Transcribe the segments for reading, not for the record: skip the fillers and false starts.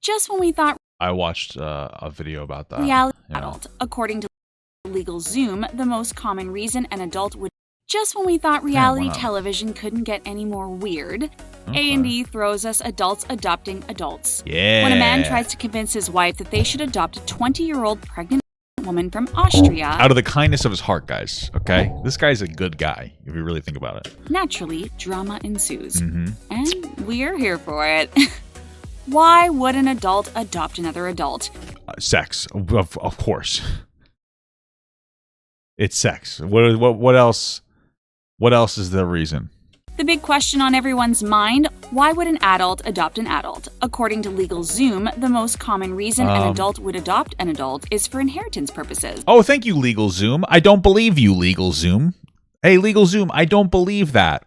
Just when we thought I watched a video about that. reality adult, according to LegalZoom, the most common reason an adult would. Just when we thought reality television couldn't get any more weird, A&E throws us adults adopting adults. Yeah. When a man tries to convince his wife that they should adopt a 20-year-old pregnant woman from Austria. Out of the kindness of his heart, guys, okay? This guy's a good guy, if you really think about it. Naturally, drama ensues. And we're here for it. Why would an adult adopt another adult? Sex, of course. It's sex. What else? What else is the reason? The big question on everyone's mind, why would an adult adopt an adult? According to LegalZoom, the most common reason an adult would adopt an adult is for inheritance purposes. Oh, thank you, LegalZoom. I don't believe you, LegalZoom. Hey, LegalZoom, I don't believe that.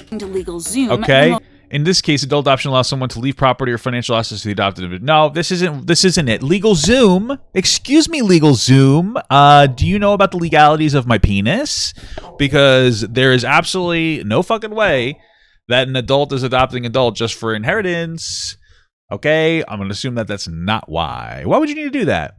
To LegalZoom, okay. In this case, adult adoption allows someone to leave property or financial assets to the adopted individual. No, this isn't it. LegalZoom. Excuse me, LegalZoom. Do you know about the legalities of my penis? Because there is absolutely no fucking way that an adult is adopting an adult just for inheritance. Okay, I'm gonna assume that that's not why. Why would you need to do that?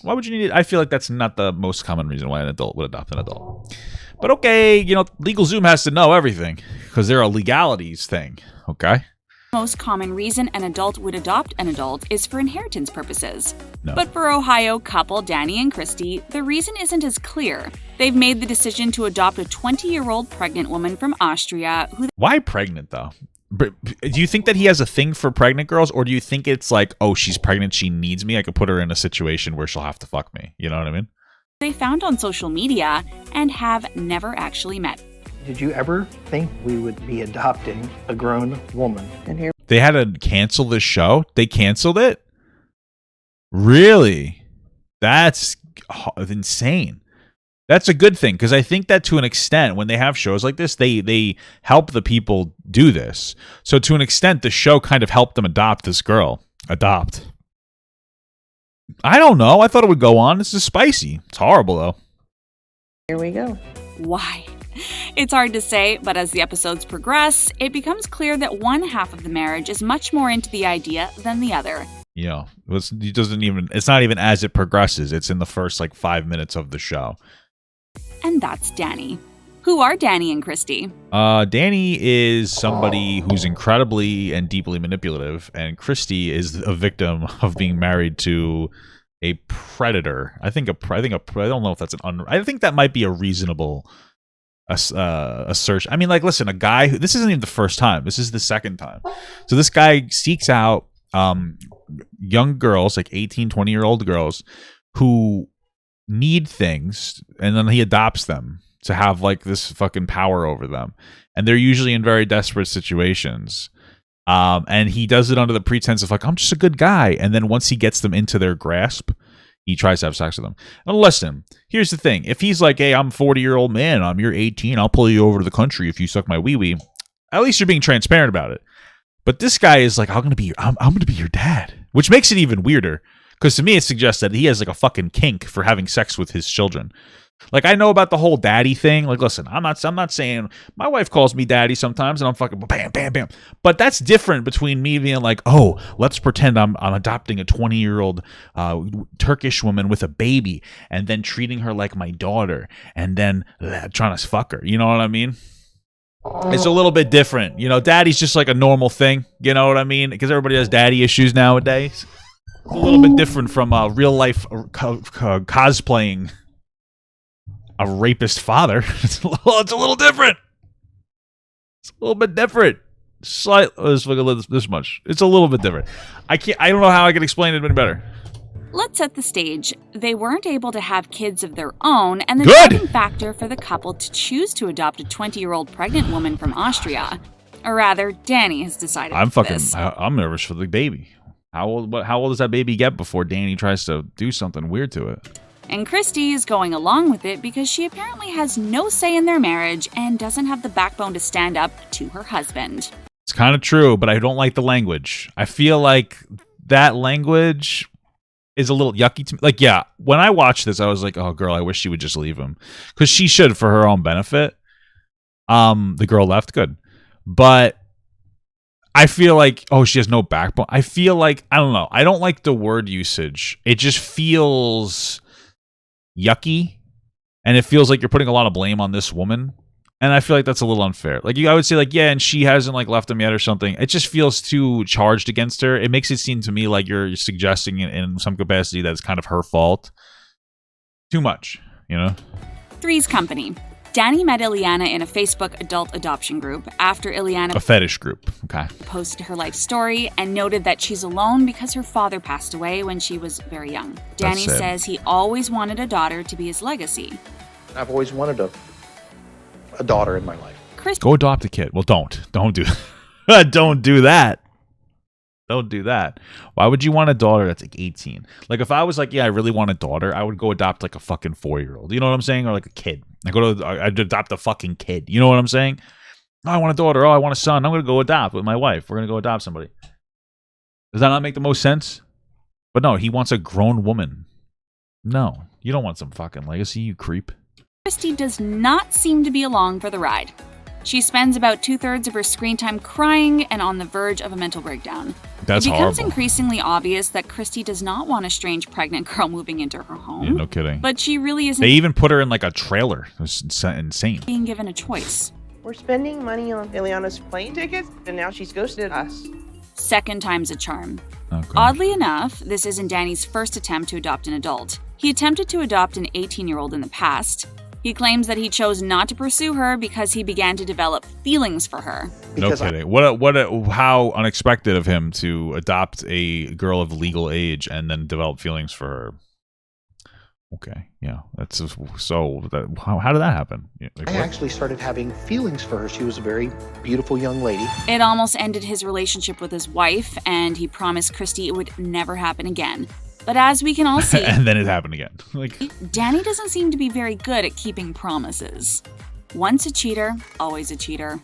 Why would you need? I feel like that's not the most common reason why an adult would adopt an adult. But okay, LegalZoom has to know everything because they're a legalities thing. Okay. Most common reason an adult would adopt an adult is for inheritance purposes. No. But for Ohio couple Danny and Christy, the reason isn't as clear. They've made the decision to adopt a 20-year-old pregnant woman from Austria who. Why pregnant though? Do you think that he has a thing for pregnant girls, or do you think it's like, oh, she's pregnant, she needs me, I could put her in a situation where she'll have to fuck me? You know what I mean? They found on social media and have never actually met. Did you ever think we would be adopting a grown woman? And here they had to cancel this show. They canceled it? Really? That's insane. That's a good thing, because I think that to an extent, when they have shows like this, they help the people do this. So to an extent, the show kind of helped them adopt this girl. Adopt. I don't know. I thought it would go on. This is spicy. It's horrible, though. Here we go. Why? It's hard to say, but as the episodes progress, it becomes clear that one half of the marriage is much more into the idea than the other. Yeah, it's not even as it progresses. It's in the first 5 minutes of the show. And that's Danny. Who are Danny and Christy? Danny is somebody who's incredibly and deeply manipulative, and Christy is a victim of being married to a predator. I don't know if that's I think that might be a reasonable assertion. I mean, listen, a guy who, this isn't even the first time. This is the second time. So this guy seeks out young girls, 18, 20-year-old girls who need things, and then he adopts them to have this fucking power over them. And they're usually in very desperate situations. And he does it under the pretense of I'm just a good guy. And then once he gets them into their grasp, he tries to have sex with them. And listen, here's the thing. If he's hey, I'm a 40-year-old man, you're 18, I'll pull you over to the country if you suck my wee-wee. At least you're being transparent about it. But this guy is I'm gonna be your dad, which makes it even weirder. Because to me, it suggests that he has a fucking kink for having sex with his children. I know about the whole daddy thing. Listen, I'm not saying my wife calls me daddy sometimes, and I'm fucking bam, bam, bam. But that's different between me being oh, let's pretend I'm adopting a 20-year-old Turkish woman with a baby, and then treating her like my daughter, and then trying to fuck her. You know what I mean? It's a little bit different. Daddy's just a normal thing. You know what I mean? Because everybody has daddy issues nowadays. It's a little bit different from real life cosplaying a rapist father. It's a little different. It's a little bit different. Let's look at this much. It's a little bit different. I don't know how I can explain it any better. Let's set the stage. They weren't able to have kids of their own, and the Good. driving factor for the couple to choose to adopt a 20-year-old pregnant woman from Austria. Or rather, Danny has decided this. I'm nervous for the baby. How old does that baby get before Danny tries to do something weird to it? And Christy is going along with it because she apparently has no say in their marriage and doesn't have the backbone to stand up to her husband. It's kind of true, but I don't like the language. I feel like that language is a little yucky to me. Yeah, when I watched this, I was oh, girl, I wish she would just leave him. Because she should for her own benefit. The girl left, good. But I feel like, oh, she has no backbone. I feel like, I don't know. I don't like the word usage. It just feels yucky. And it feels like you're putting a lot of blame on this woman. And I feel like that's a little unfair. Like, I would say, like, yeah, and she hasn't, like, left him yet or something. It just feels too charged against her. It makes it seem to me like you're suggesting in some capacity that it's kind of her fault. Too much, you know? Three's Company. Danny met Ileana in a Facebook adult adoption group after Ileana A fetish group. Okay. posted her life story and noted that she's alone because her father passed away when she was very young. Danny sad. says he always wanted a daughter to be his legacy. I've always wanted a daughter in my life. Chris Go adopt a kid. Well, don't do that. Don't do that. Don't do that. Why would you want a daughter that's like 18? Like, if I was like, yeah, I really want a daughter, I would go adopt like a fucking 4-year-old. You know what I'm saying? Or like a kid. I'd adopt a fucking kid. You know what I'm saying? Oh, I want a daughter. Oh, I want a son. I'm going to go adopt with my wife. We're going to go adopt somebody. Does that not make the most sense? But no, he wants a grown woman. No, you don't want some fucking legacy, you creep. Christy does not seem to be along for the ride. She spends about 2/3 of her screen time crying and on the verge of a mental breakdown. That's It becomes horrible. increasingly obvious that Christy does not want a strange pregnant girl moving into her home. Yeah, no kidding. But she really isn't They even put her in like a trailer. It was insane. being given a choice. We're spending money on Ileana's plane tickets, and now she's ghosted us. Second time's a charm. Okay. Oddly enough, this isn't Danny's first attempt to adopt an adult. He attempted to adopt an 18-year-old in the past. He claims that he chose not to pursue her because he began to develop feelings for her. No Because kidding. How unexpected of him to adopt a girl of legal age and then develop feelings for her. Okay, yeah, that's just, so. How did that happen? Like, I what? actually started having feelings for her. She was a very beautiful young lady. It almost ended his relationship with his wife, and he promised Christy it would never happen again. But as we can all see, And then it happened again. Like, Danny doesn't seem to be very good at keeping promises. Once a cheater, always a cheater.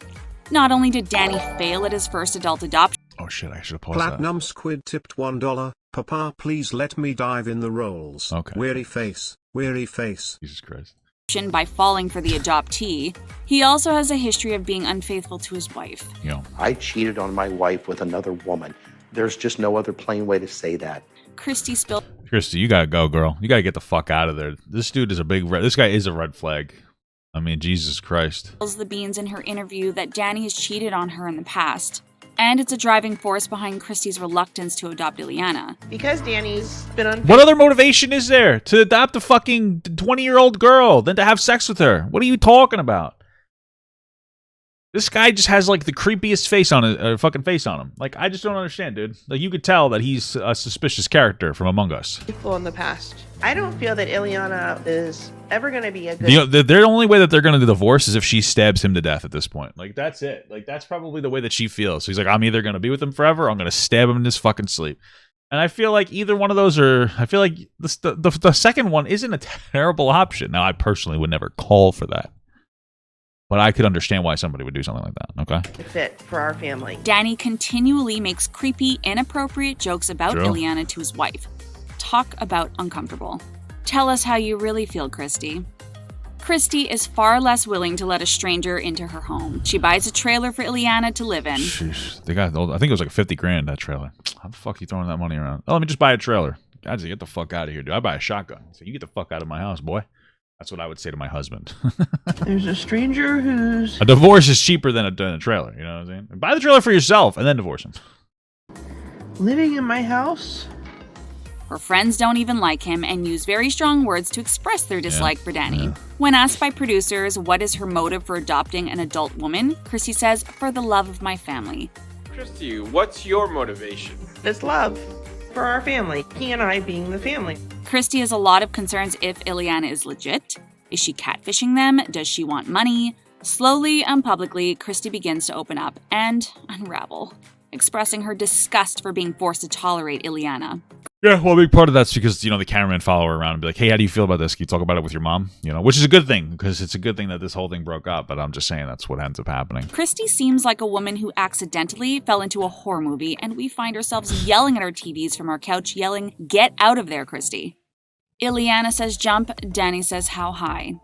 Not only did Danny fail at his first adult adoption, oh shit, I should have paused Platinum Squid tipped $1. Papa, please let me dive in the roles. Okay. Weary face, weary face. Jesus Christ. by falling for the adoptee, he also has a history of being unfaithful to his wife. You know, I cheated on my wife with another woman. There's just no other plain way to say that. Christy spills Christy, you gotta go, girl. You gotta get the fuck out of there. This dude is a big red. This guy is a red flag. I mean, Jesus Christ. the beans in her interview that Danny has cheated on her in the past. And it's a driving force behind Christy's reluctance to adopt Ileana. Because Danny's been unfaithful. What other motivation is there to adopt a fucking 20-year-old girl than to have sex with her? What are you talking about? This guy just has like the creepiest face on it, fucking face on him. Like, I just don't understand, dude. Like, you could tell that he's a suspicious character from Among Us. In the past. I don't feel that Ileana is ever going to be a good... The only way that they're going to divorce is if she stabs him to death at this point. Like, that's it. Like, that's probably the way that she feels. So he's like, I'm either going to be with him forever or I'm going to stab him in his fucking sleep. And I feel like either one of those are... I feel like the second one isn't a terrible option. Now, I personally would never call for that. But I could understand why somebody would do something like that, okay? fit for our family. Danny continually makes creepy, inappropriate jokes about True. Ileana to his wife. Talk about uncomfortable. Tell us how you really feel, Christy. Christy is far less willing to let a stranger into her home. She buys a trailer for Ileana to live in. Sheesh. They got, I think it was like 50 grand, that trailer. How the fuck are you throwing that money around? Oh, let me just buy a trailer. God, get the fuck out of here, dude. I buy a shotgun. So you get the fuck out of my house, boy. That's what I would say to my husband. There's a stranger who's A divorce is cheaper than a trailer, you know what I'm saying? Buy the trailer for yourself and then divorce him. living in my house. Her friends don't even like him and use very strong words to express their dislike for Danny. When asked by producers what is her motive for adopting an adult woman, Christy says, "For the love of my family." Christy, what's your motivation? It's love for our family. He and I being the family. Christy has a lot of concerns if Ileana is legit. Is she catfishing them? Does she want money? Slowly and publicly, Christy begins to open up and unravel, expressing her disgust for being forced to tolerate Ileana. Yeah, well, a big part of that's because, the cameraman follow her around and be like, hey, how do you feel about this? Can you talk about it with your mom? Which is a good thing, because it's a good thing that this whole thing broke up, but I'm just saying that's what ends up happening. Christy seems like a woman who accidentally fell into a horror movie, and we find ourselves yelling at our TVs from our couch, yelling, "Get out of there, Christy." Ileana says jump, Danny says how high.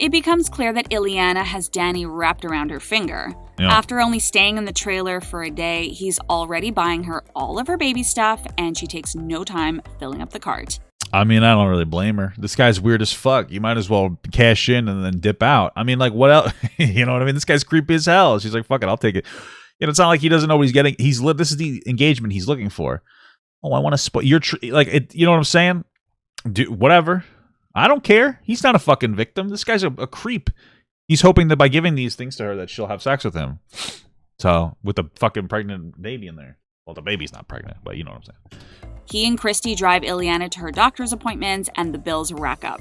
It becomes clear that Ileana has Danny wrapped around her finger. Yeah. After only staying in the trailer for a day, he's already buying her all of her baby stuff, and she takes no time filling up the cart. I mean, I don't really blame her. This guy's weird as fuck. You might as well cash in and then dip out. I mean, like, what else? You know what I mean? This guy's creepy as hell. She's like, fuck it, I'll take it. You know, it's not like he doesn't know what he's getting. This is the engagement he's looking for. Oh, I want to spoil. You know what I'm saying? Whatever. I don't care. He's not a fucking victim. This guy's a creep. He's hoping that by giving these things to her that she'll have sex with him. So, with a fucking pregnant baby in there. Well, the baby's not pregnant, but you know what I'm saying. He and Christy drive Ileana to her doctor's appointments, and the bills rack up.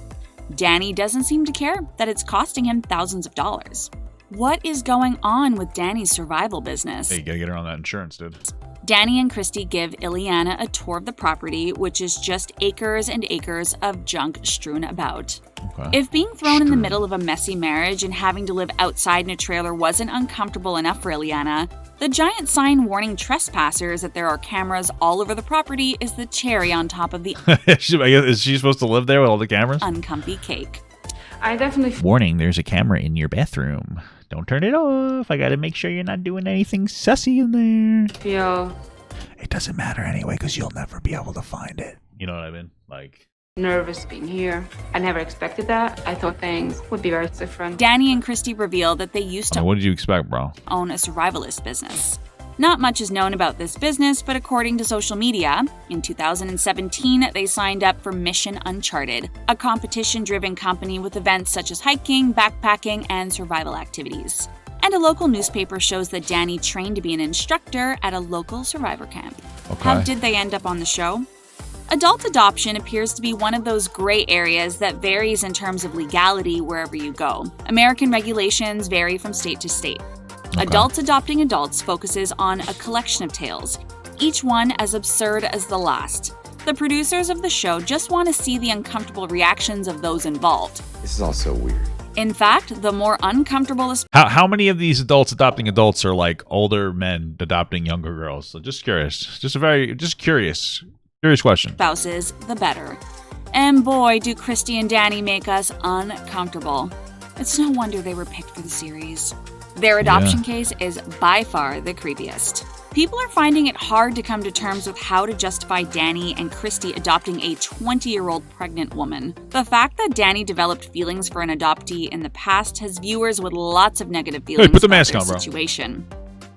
Danny doesn't seem to care that it's costing him thousands of dollars. What is going on with Danny's survival business? Hey, you gotta get her on that insurance, dude. Danny and Christy give Ileana a tour of the property, which is just acres and acres of junk strewn about. Okay. If being thrown in the middle of a messy marriage and having to live outside in a trailer wasn't uncomfortable enough for Ileana, the giant sign warning trespassers that there are cameras all over the property is the cherry on top of the Is she supposed to live there with all the cameras? uncomfy cake. I definitely Warning, there's a camera in your bathroom. Don't turn it off. I gotta make sure you're not doing anything sussy in there. feel It doesn't matter anyway, because you'll never be able to find it. You know what I mean? Like, nervous being here. I never expected that. I thought things would be very different. Danny and Christy reveal that they used to what did you expect, bro? own a survivalist business. Not much is known about this business, but according to social media, in 2017 they signed up for Mission Uncharted, a competition-driven company with events such as hiking, backpacking, and survival activities. And a local newspaper shows that Danny trained to be an instructor at a local survivor camp. Okay. How did they end up on the show? Adult adoption appears to be one of those gray areas that varies in terms of legality wherever you go. American regulations vary from state to state. Okay. Adults Adopting Adults focuses on a collection of tales, each one as absurd as the last. The producers of the show just want to see the uncomfortable reactions of those involved. This is all so weird. In fact, the more uncomfortable How many of these adults adopting adults are like older men adopting younger girls? So just curious. Just curious. Curious question. spouses, the better. And boy, do Christy and Danny make us uncomfortable. It's no wonder they were picked for the series. Their adoption case is by far the creepiest. People are finding it hard to come to terms with how to justify Danny and Christy adopting a 20-year-old pregnant woman. The fact that Danny developed feelings for an adoptee in the past has viewers with lots of negative feelings put the about mask their on, bro. situation.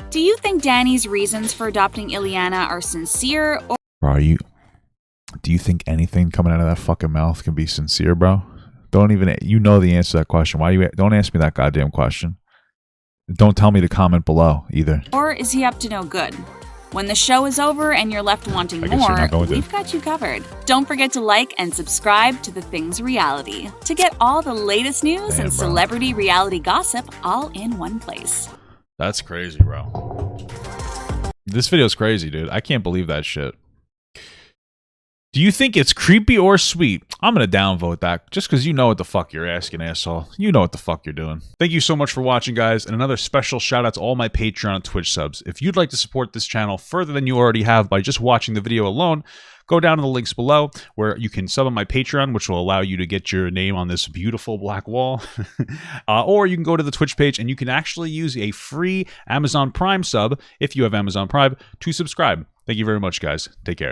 Do you think Danny's reasons for adopting Ileana are sincere, or Bro, do you think anything coming out of that fucking mouth can be sincere, bro? Don't even, you know the answer to that question. Don't ask me that goddamn question. Don't tell me to comment below either. or is he up to no good? When the show is over and you're left wanting I guess you're more, not going to. we've got you covered. Don't forget to like and subscribe to The Things Reality to get all the latest news Damn, and bro. celebrity reality gossip all in one place. That's crazy, bro. This video's crazy, dude. I can't believe that shit. Do you think it's creepy or sweet? I'm going to downvote that just because you know what the fuck you're asking, asshole. You know what the fuck you're doing. Thank you so much for watching, guys. And another special shout out to all my Patreon and Twitch subs. If you'd like to support this channel further than you already have by just watching the video alone, go down to the links below where you can sub on my Patreon, which will allow you to get your name on this beautiful black wall. Or you can go to the Twitch page and you can actually use a free Amazon Prime sub, if you have Amazon Prime, to subscribe. Thank you very much, guys. Take care.